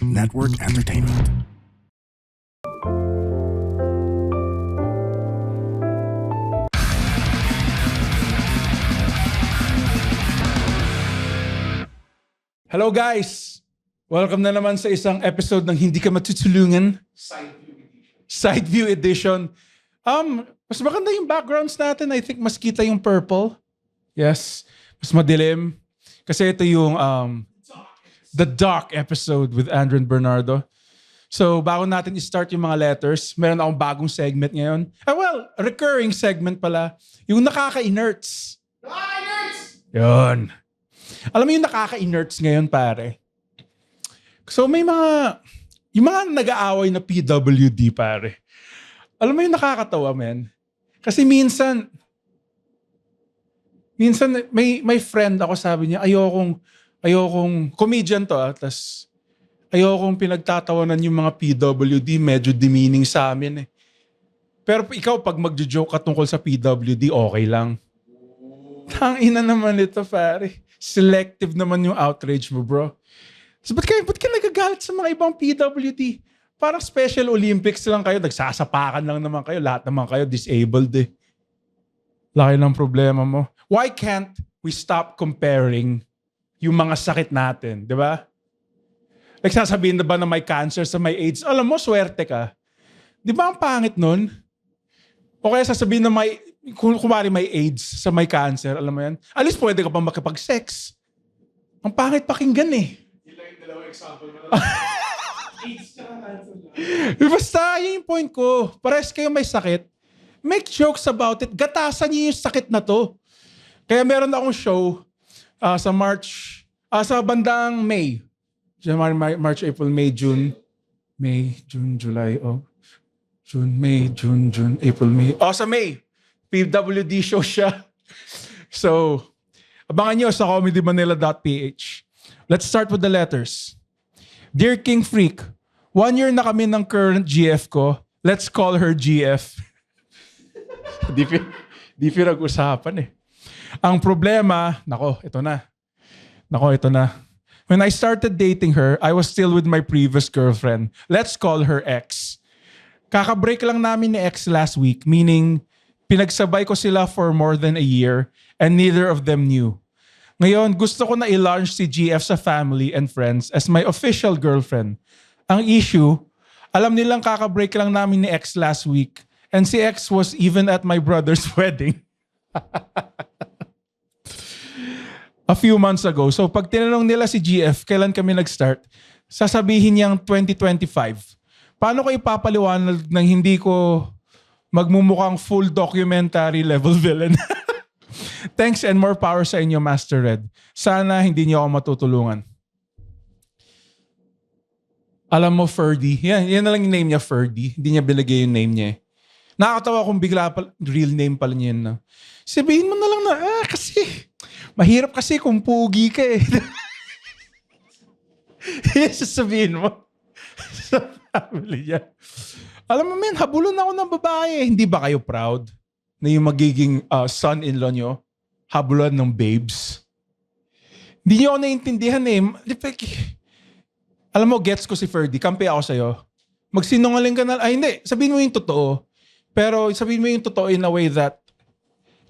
Network Entertainment. Hello guys! Welcome na naman sa isang episode ng Hindi Ka Matutulungan. Side View Edition. Mas maganda yung backgrounds natin. I think mas kita yung purple. Yes. Mas madilim. Kasi ito yung The Dark episode with Andrew and Bernardo. So, bago natin i-start yung mga letters, meron akong bagong segment ngayon. Recurring segment pala. Yung nakaka-inerts. Yun. Alam mo yung nakaka-inerts ngayon, pare? So, may yung mga nag-aaway na PWD, pare. Alam mo yung nakakatawa, men? Kasi minsan may friend ako, sabi niya, ayokong comedian to, tas ayokong pinagtatawanan yung mga PWD, medyo demeaning sa amin eh. Pero ikaw, pag magjo-joke ka tungkol sa PWD, okay lang. Tangina naman ito, pare. Selective naman yung outrage mo, bro. So, ba't ka nagagalit sa mga ibang PWD? Parang Special Olympics lang kayo. Nagsasapakan lang naman kayo. Lahat naman kayo disabled eh. Laki ng problema mo. Why can't we stop comparing yung mga sakit natin? Di ba? Nagsasabihin na ba na may cancer sa may AIDS? Alam mo, swerte ka. Di ba ang pangit nun? O kaya sasabihin na kung kumari may AIDS sa may cancer, alam mo yan? At least pwede ka pa makipag-sex. Ang pangit pakinggan eh. Ilang yung dalawang example mo na. AIDS tsaka cancer lang. Basta, yun yung point ko. Pares kayo may sakit. Make jokes about it. Gatasan niyo yung sakit na to. Kaya meron akong show sa bandang May. January, March, April, May, June. May, June, July, June, May, June, April, May. Sa May. PWD show siya. So, abangan nyo sa comedymanila.ph. Let's start with the letters. Dear King Freak, 1 year na kami ng current GF ko. Let's call her GF. Di pinag-usapan eh. Ang problema, ito na. When I started dating her, I was still with my previous girlfriend. Let's call her X. Kaka-break lang namin ni X last week, meaning pinagsabay ko sila for more than a year and neither of them knew. Ngayon, gusto ko na i-launch si GF sa family and friends as my official girlfriend. Ang issue, alam nilang kaka-break lang namin ni X last week and si X was even at my brother's wedding. A few months ago. So pag tinanong nila si GF, kailan kami nag-start, sasabihin niyang 2025. Paano ko ipapaliwanag ng hindi ko magmumukhang full documentary level villain? Thanks and more power sa inyo, Master Red. Sana hindi niyo ako matutulungan. Alam mo, Ferdy. Yan na lang yung name niya, Ferdy. Hindi niya binigay yung name niya eh. Nakakatawa kung bigla real name pala niya yun. Sabihin mo na lang na, kasi mahirap kasi kung pugi ka eh. Sasabihin mo sa family niya. Alam mo, men, habulon ako ng babae. Hindi ba kayo proud na yung magiging son-in-law nyo, habulan ng babes? Hindi nyo ako naiintindihan eh. Alam mo, gets ko si Ferdy. Kampi ako sa'yo. Magsinungaling ka na. Ay, hindi. Sabihin mo yung totoo. Pero sabihin mo yung totoo in a way that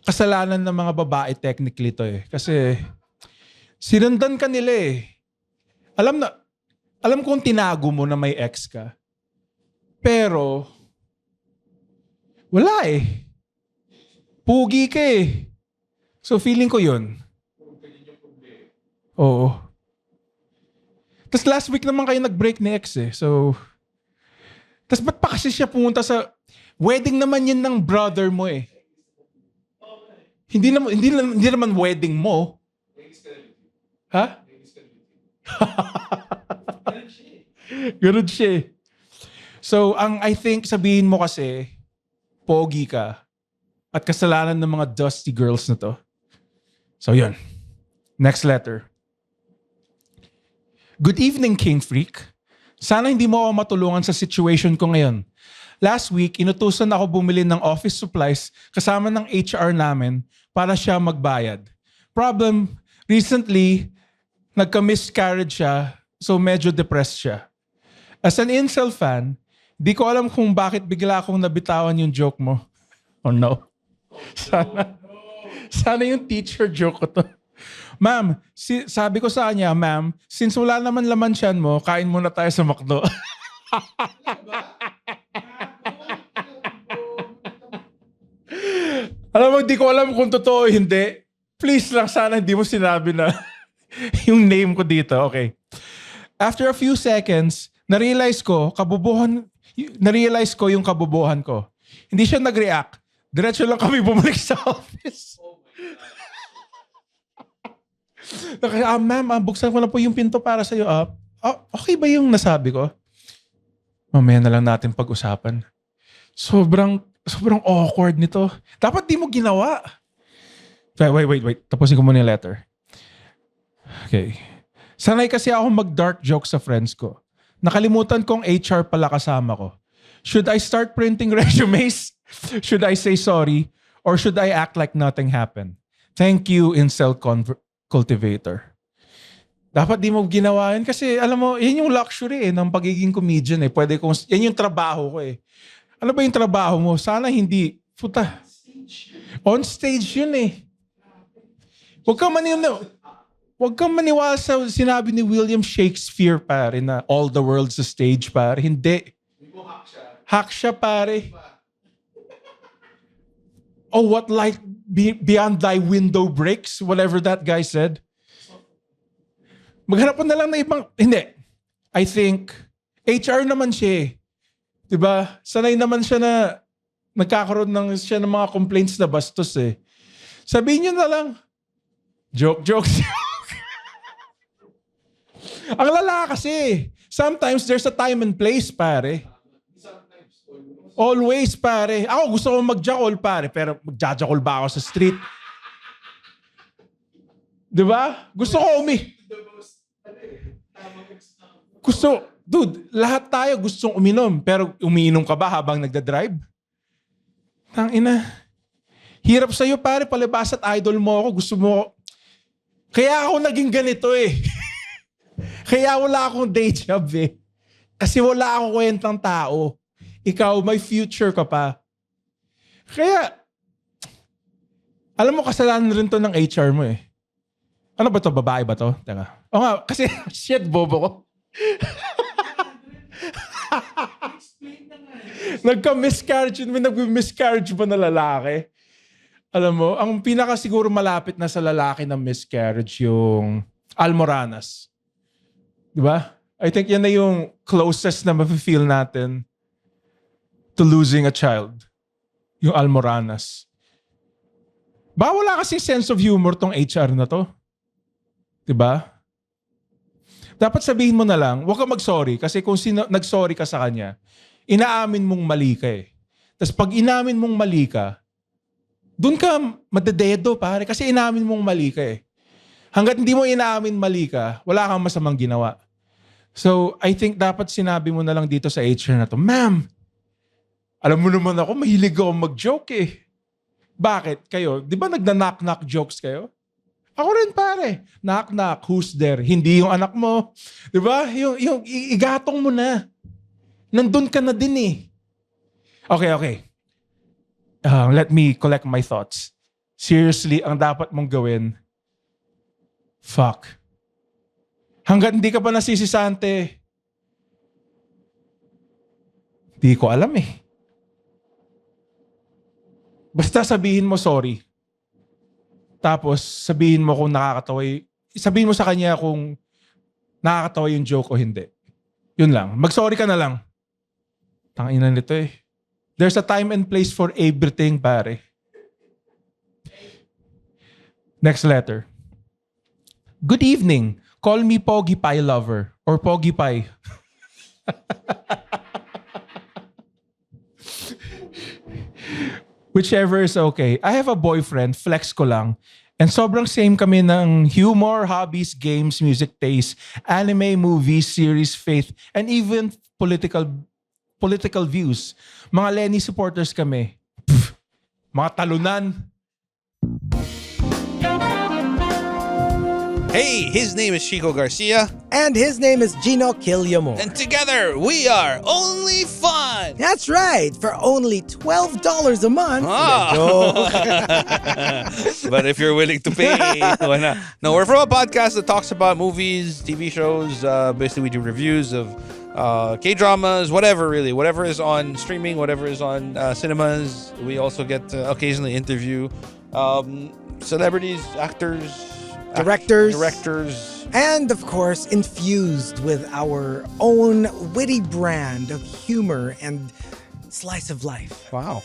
kasalanan ng mga babae technically to eh. Kasi sinundan ka nila eh. Alam kong tinago mo na may ex ka. Pero, wala eh. Pugi ka eh. So feeling ko yun. Oo. Tapos last week naman kayo nag-break ni ex eh. So, tapos ba't pa kasi siya pumunta sa wedding naman yun ng brother mo eh. Hindi naman wedding mo. Ha? Ganun siya eh. So, I think sabihin mo kasi, pogi ka at kasalanan ng mga dusty girls na to. So, yun. Next letter. Good evening, King Freak. Sana hindi mo ako matulungan sa situation ko ngayon. Last week, inutusan ako bumili ng office supplies kasama ng HR namin para siya magbayad. Problem, recently, nagka-miscarriage siya, so medyo depressed siya. As an incel fan, di ko alam kung bakit bigla akong nabitawan yung joke mo. Oh no. Sana yung teacher joke ko to. Ma'am, sabi ko sa kanya, ma'am, since wala naman laman siyan mo, kain muna tayo sa McDo. Alam mo, di ko alam kung totoo o hindi. Please lang, sana hindi mo sinabi na yung name ko dito. Okay. After a few seconds, na-realize ko yung kabubuhan ko. Hindi siya nag-react. Diretso lang kami bumalik sa office. Ma'am, buksan ko na po yung pinto para sa'yo. Okay ba yung nasabi ko? Mamaya na lang natin pag-usapan. Sobrang awkward nito. Dapat di mo ginawa. Wait. Tapusin ko muna yung letter. Okay. Sanay kasi ako mag-dark joke sa friends ko. Nakalimutan kong HR pala kasama ko. Should I start printing resumes? Should I say sorry? Or should I act like nothing happened? Thank you, incel cultivator. Dapat di mo ginawa yun kasi alam mo, yan yung luxury ng pagiging comedian eh. Yan yung trabaho ko eh. Ano ba yung trabaho mo? Sana hindi. Puta. On stage yun eh. Huwag kang maniwala sa sinabi ni William Shakespeare pare na all the world's a stage pare. Hindi. Hack siya pare. Oh, what light beyond thy window breaks? Whatever that guy said. Maghanap na lang na ibang... Hindi. I think, HR naman siya eh. Diba? Sanay naman siya na nagkakaroon siya ng mga complaints na bastos eh. Sabihin niyo na lang, joke. Ang lala kasi, sometimes there's a time and place, pare. Always, pare. Ako gusto ko mag-jackal, pare, pero mag-jackal ba ako sa street? Diba? Gusto ko dude, lahat tayo gustong uminom, pero umiinom ka ba habang nagdadrive? Tangina. Hirap sa'yo, pare, palibas at idol mo ako, gusto mo. Kaya ako naging ganito eh. Kaya wala akong day job eh. Kasi wala akong kwentang tao. Ikaw, may future ka pa. Kaya, alam mo, kasalanan rin to ng HR mo eh. Ano ba to? Babae ba to? Teka. O nga, kasi shit, bobo ko. Nagka-miscarriage ba na lalaki? Alam mo, ang pinaka siguro malapit na sa lalaki ng miscarriage yung almoranas. Di ba? I think yan na yung closest na mafe-feel natin to losing a child. Yung almoranas. Ba wala kasing sense of humor tong HR na to? Di ba? Dapat sabihin mo na lang, huwag ka mag-sorry. Kasi kung nag-sorry ka sa kanya, inaamin mong mali ka eh. Tapos pag inamin mong mali ka, doon ka madededo pare. Kasi inamin mong mali ka eh. Hanggat hindi mo inaamin mali ka, wala kang masamang ginawa. So, I think dapat sinabi mo na lang dito sa HR na to, ma'am, alam mo naman ako, mahilig ako mag-joke eh. Bakit? Kayo, di ba nagna-knock-knock jokes kayo? Ako rin pare. Knock-knock, who's there? Hindi yung anak mo. Di ba? Yung igatong mo na. Nandun ka na din eh. Okay. Let me collect my thoughts. Seriously, ang dapat mong gawin, fuck. Hanggat hindi ka pa nasisisante, di ko alam eh. Basta sabihin mo sorry. Tapos sabihin mo kung nakakatawa sabihin mo sa kanya kung nakakatawa yung joke o hindi. Yun lang. Mag-sorry ka na lang. Tangina nito eh. There's a time and place for everything, pare. Next letter. Good evening. Call me Pogi Pie Lover or Pogi Pie. Whichever is okay. I have a boyfriend, flex ko lang. And sobrang same kami ng humor, hobbies, games, music taste, anime, movies, series, faith, and even political views. Mga Lenny supporters kami. Pff, mga talunan. Hey, his name is Chico Garcia, And his name is Gino Quillamor. and together we are Only Fun. That's right, for only $12 a month. Ah. Joke. But if you're willing to pay, why not? No, we're from a podcast that talks about movies, TV shows. Basically, we do reviews of K-dramas, whatever is on streaming, whatever is on cinemas. We also get to occasionally interview celebrities, actors, directors. And of course, infused with our own witty brand of humor and slice of life. Wow.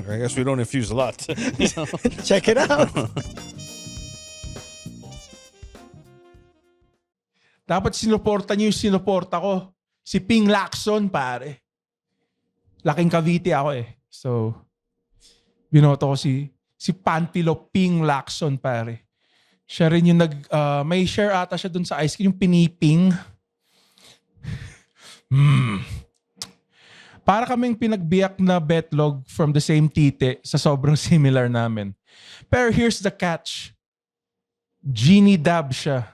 I guess we don't infuse a lot. Check it out. Dapat sinuporta niyo yung sinuporta ko. Si Ping Lacson, pare. Laking Cavite ako eh. So, binoto ko si Pantilo Ping Lacson, pare. Siya rin yung may share ata siya dun sa ice cream, yung piniping. Para kaming pinagbiyak na betlog from the same tite sa sobrang similar namin. Pero here's the catch. Genie Dab siya.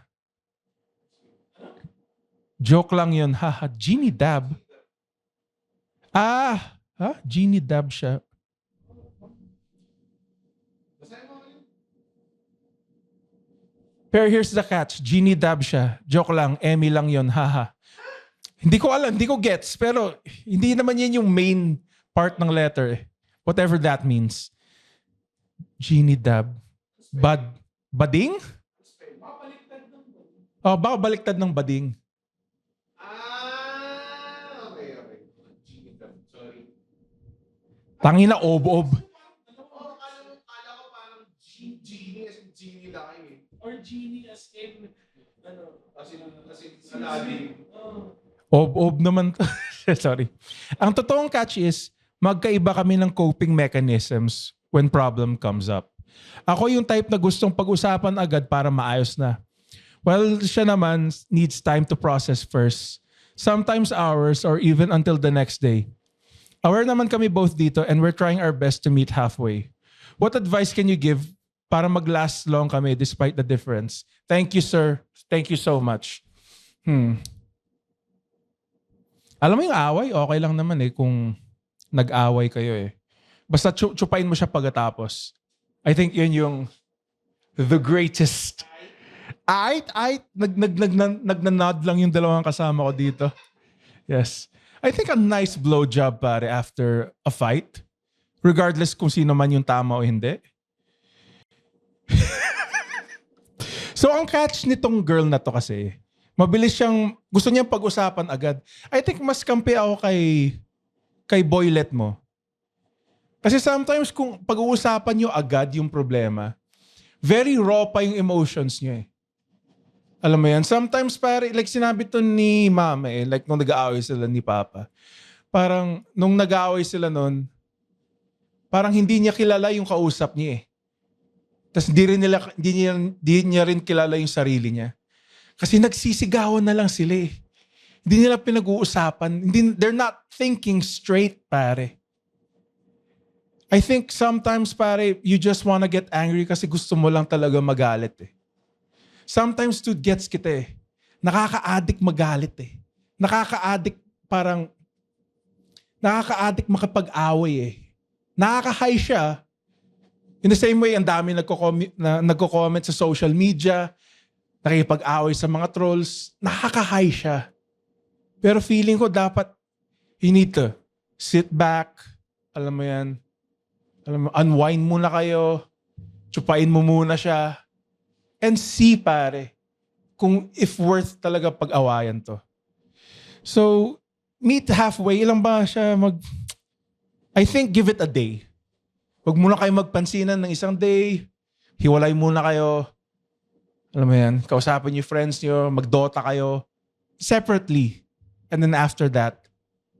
Joke lang yun. Haha, Genie Dab. Genie Dab siya. Pero here's the catch. Genie Dab siya. Joke lang. Emmy lang yun. Haha. Hindi ko alam. Hindi ko gets. Pero hindi naman yan yung main part ng letter eh. Whatever that means. Genie Dab. Bading? Oh, baka baliktad ng bading. Okay. Genie Dab. Sorry. Tangina, ob-ob. Kala ko parang genie as in genie laki eh. Or genie as in, as in Aladdin. Ob-ob naman. Sorry. Ang totoong catch is, magkaiba kami ng coping mechanisms when problem comes up. Ako yung type na gustong pag-usapan agad para maayos na. Well, siya naman needs time to process first. Sometimes hours or even until the next day. Aware naman kami both dito and we're trying our best to meet halfway. What advice can you give para mag-last long kami despite the difference? Thank you, sir. Thank you so much. Alam mo yung away, okay lang naman eh kung nag-away kayo eh. Basta chupain mo siya pagkatapos. I think yun yung the greatest. Nagnanod lang yung dalawang kasama ko dito. Yes. I think a nice blowjob pare after a fight. Regardless kung sino man yung tama o hindi. So ang catch nitong girl na to kasi, mabilis siyang, gusto niyang pag-usapan agad. I think mas kampi ako kay boylet mo. Kasi sometimes kung pag-uusapan niyo agad yung problema, very raw pa yung emotions niyo eh. Alam mo yan? Sometimes pare, like sinabi to ni mama eh, like nung nag-aaway sila ni papa. Parang nung nag-aaway sila nun, parang hindi niya kilala yung kausap niya eh. Tapos hindi niya rin kilala yung sarili niya. Kasi nagsisigawan na lang sila eh. Hindi nila pinag-uusapan. They're not thinking straight, pare. I think sometimes, pare, you just wanna get angry kasi gusto mo lang talaga magalit eh. Sometimes, dude, gets kita eh. Nakaka-addict magalit eh. Nakaka-addict makapag-away eh. Nakaka-high siya. In the same way, ang dami nagko-comment sa social media, nakikipag-away sa mga trolls, nakaka-high siya. Pero feeling ko dapat, you need to sit back, alam mo yan, unwind muna kayo, tsupain mo muna siya, and see pare, kung if worth talaga pag-awayan to. So, meet halfway, ilang ba siya I think give it a day. Huwag muna kayo magpansinan ng isang day, hiwalay muna kayo, alam mo yan, kausapin yung friends nyo, mag-Dota kayo, separately. And then after that,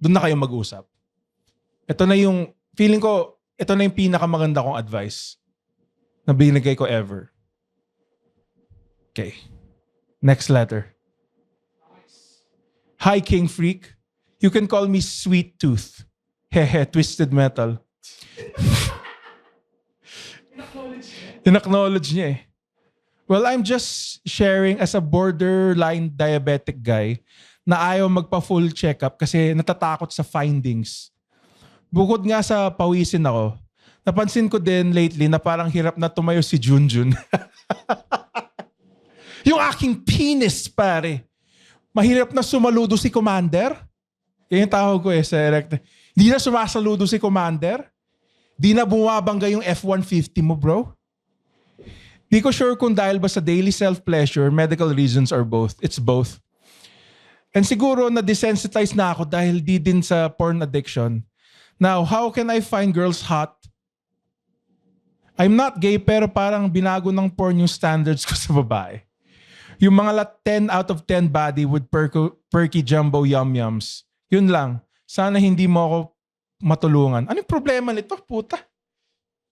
doon na kayo mag-usap. Ito na yung, feeling ko, ito na yung pinakamaganda kong advice na binigay ko ever. Okay. Next letter. Hi, King Freak. You can call me Sweet Tooth. Hehe, Twisted Metal. In-acknowledge niya eh. Well, I'm just sharing as a borderline diabetic guy na ayaw magpa-full checkup kasi natatakot sa findings. Bukod nga sa pawisin ako, napansin ko din lately na parang hirap na tumayo si Junjun. Yung aking penis, pare. Mahirap na sumaludo si Commander. Yan yung tawag ko sa erect. Di na sumasaludo si Commander. Di na bumabangga yung F-150 mo, bro. Di ko sure kung dahil ba sa daily self-pleasure, medical reasons, or both. It's both. And siguro na-desensitize na ako dahil di din sa porn addiction. Now, how can I find girls hot? I'm not gay pero parang binago ng porn yung standards ko sa babae. Yung mga 10 out of 10 body with perky jumbo yum-yums. Yun lang. Sana hindi mo ako matulungan. Anong problema nito, puta?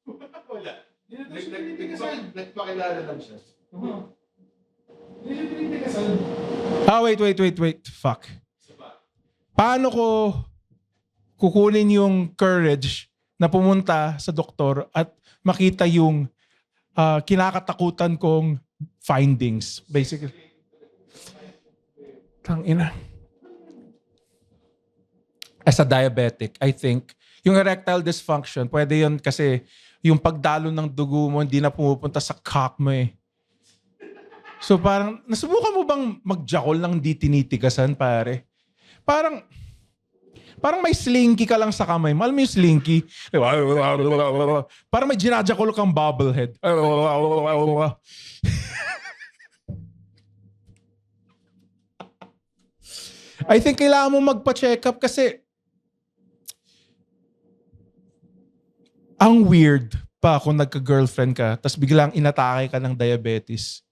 Wala. Nagpakilala lang siya. Wait. Fuck. Paano ko kukunin yung courage na pumunta sa doktor at makita yung kinakatakutan kong findings, basically. Tangina. As a diabetic, I think, yung erectile dysfunction, pwede yun kasi yung pagdalo ng dugo mo, hindi na pumupunta sa cock mo eh. So parang, nasubukan mo bang magjakol ng di tinitigasan, pare? Parang may slinky ka lang sa kamay mo. Alam mo yung slinky? Parang may ginajakol kang bobblehead. I think kailangan mo magpa-check up kasi ang weird pa kung nagka-girlfriend ka tapos biglang inatake ka ng diabetes.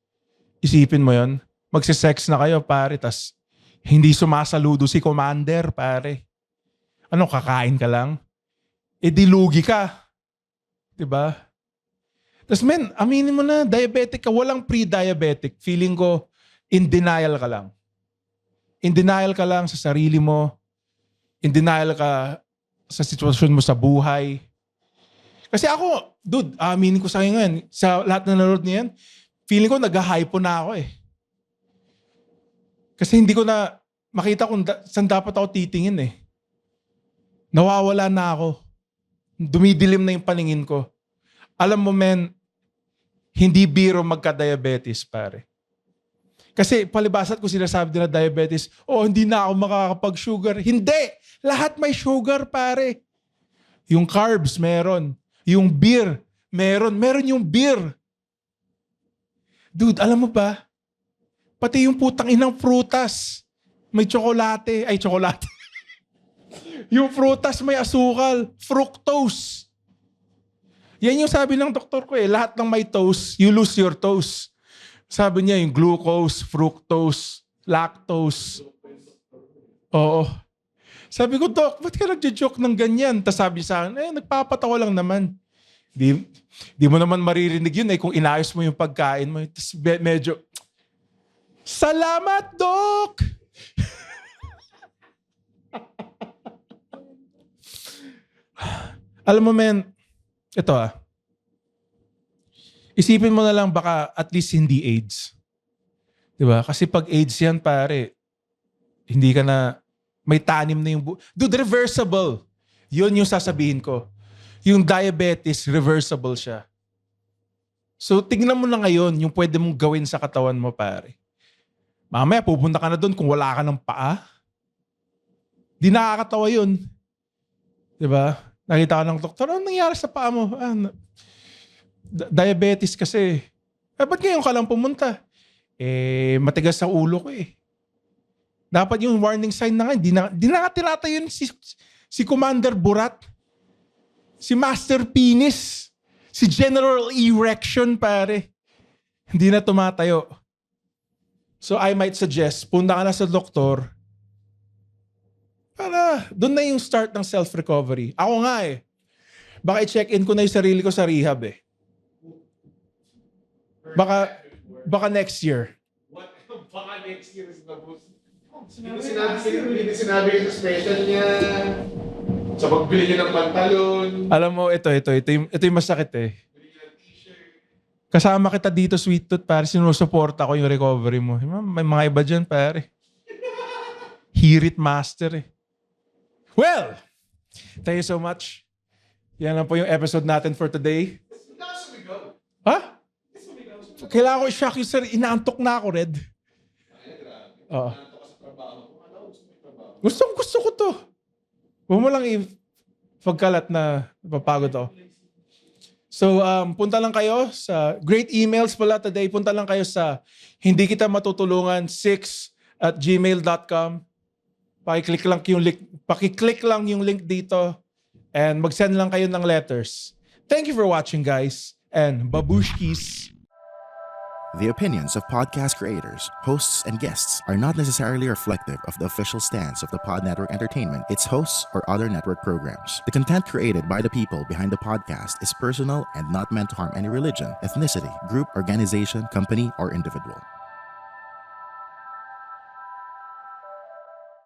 Isipin mo yon, magsisex na kayo, pare, tas hindi sumasaludo si Commander, pare. Ano, kakain ka lang? E dilugi ka. Diba? Tas men, aminin mo na, diabetic ka. Walang pre-diabetic. Feeling ko, in denial ka lang. In denial ka lang sa sarili mo. In denial ka sa sitwasyon mo sa buhay. Kasi ako, dude, aminin ko sa akin ngayon, sa lahat na nanonood niyan, feeling ko nag-hypo na ako eh. Kasi hindi ko na makita kung saan dapat ako titingin eh. Nawawala na ako. Dumidilim na yung paningin ko. Alam mo men, hindi biro magka-diabetes, pare. Kasi palibasat ko sinasabi din na diabetes, hindi na ako makakapag-sugar. Hindi! Lahat may sugar, pare. Yung carbs, meron. Yung beer, meron. Meron yung beer. Dude, alam mo ba? Pati yung putang inang prutas. May tsokolate. Ay, tsokolate. Yung prutas may asukal. Fructose. Yan yung sabi ng doktor ko eh. Lahat ng may toast, you lose your toast. Sabi niya yung glucose, fructose, lactose. Oo. Sabi ko, Doc, ba't ka nagjo-joke ng ganyan? Tapos sabi sa akin, nagpapatawa lang naman. Di mo naman maririnig yun kung inayos mo yung pagkain mo. Tapos medyo, salamat, Doc! Alam mo, men, ito isipin mo na lang baka at least hindi AIDS. Diba? Kasi pag AIDS yan, pare, hindi ka na, may tanim na yung Dude, reversible. Yun yung sasabihin ko. Yung diabetes, reversible siya. So, tignan mo na ngayon yung pwede mong gawin sa katawan mo, pare. Mamaya, pupunta ka na doon kung wala ka ng paa. Di nakakatawa yun. Diba? Nakita ka ng doktor, ano nangyari sa paa mo? Diabetes kasi. Ba't ngayon ka lang pumunta? Matigas sa ulo ko eh. Dapat yung warning sign na nga. Di na tinatayo yun si Commander Burat. Si Master Penis. Si General Erection, pare. Hindi na tumatayo. So I might suggest, punta ka na sa doktor para doon na yung start ng self-recovery. Ako nga baka i-check-in ko na yung sarili ko sa rehab eh. Baka next year. Baka next year is the most. Hindi sinabi yung special niya. Sa pagbili niya ng pantalon. Alam mo, ito yung masakit eh. Bili niya ng t-shirt. Kasama kita dito, Sweet Tooth, pare. Sinusuporta ko yung recovery mo. May mga iba dyan, pare. Hirit master eh. Well, thank you so much. Yan lang po yung episode natin for today. Ha? Kailangan ko i-shock you, sir. Inaantok na ako, Red. Oo. Gusto ko to. Huwag mo lang i-pagkalat na napapagod ako. So, punta lang kayo sa great emails pala today. Punta lang kayo sa hindi kita matutulungan 6@gmail.com. Paki-click lang yung link dito and mag-send lang kayo ng letters. Thank you for watching, guys, and babushkis. The opinions of podcast creators, hosts, and guests are not necessarily reflective of the official stance of the Pod Network Entertainment, its hosts, or other network programs. The content created by the people behind the podcast is personal and not meant to harm any religion, ethnicity, group, organization, company, or individual.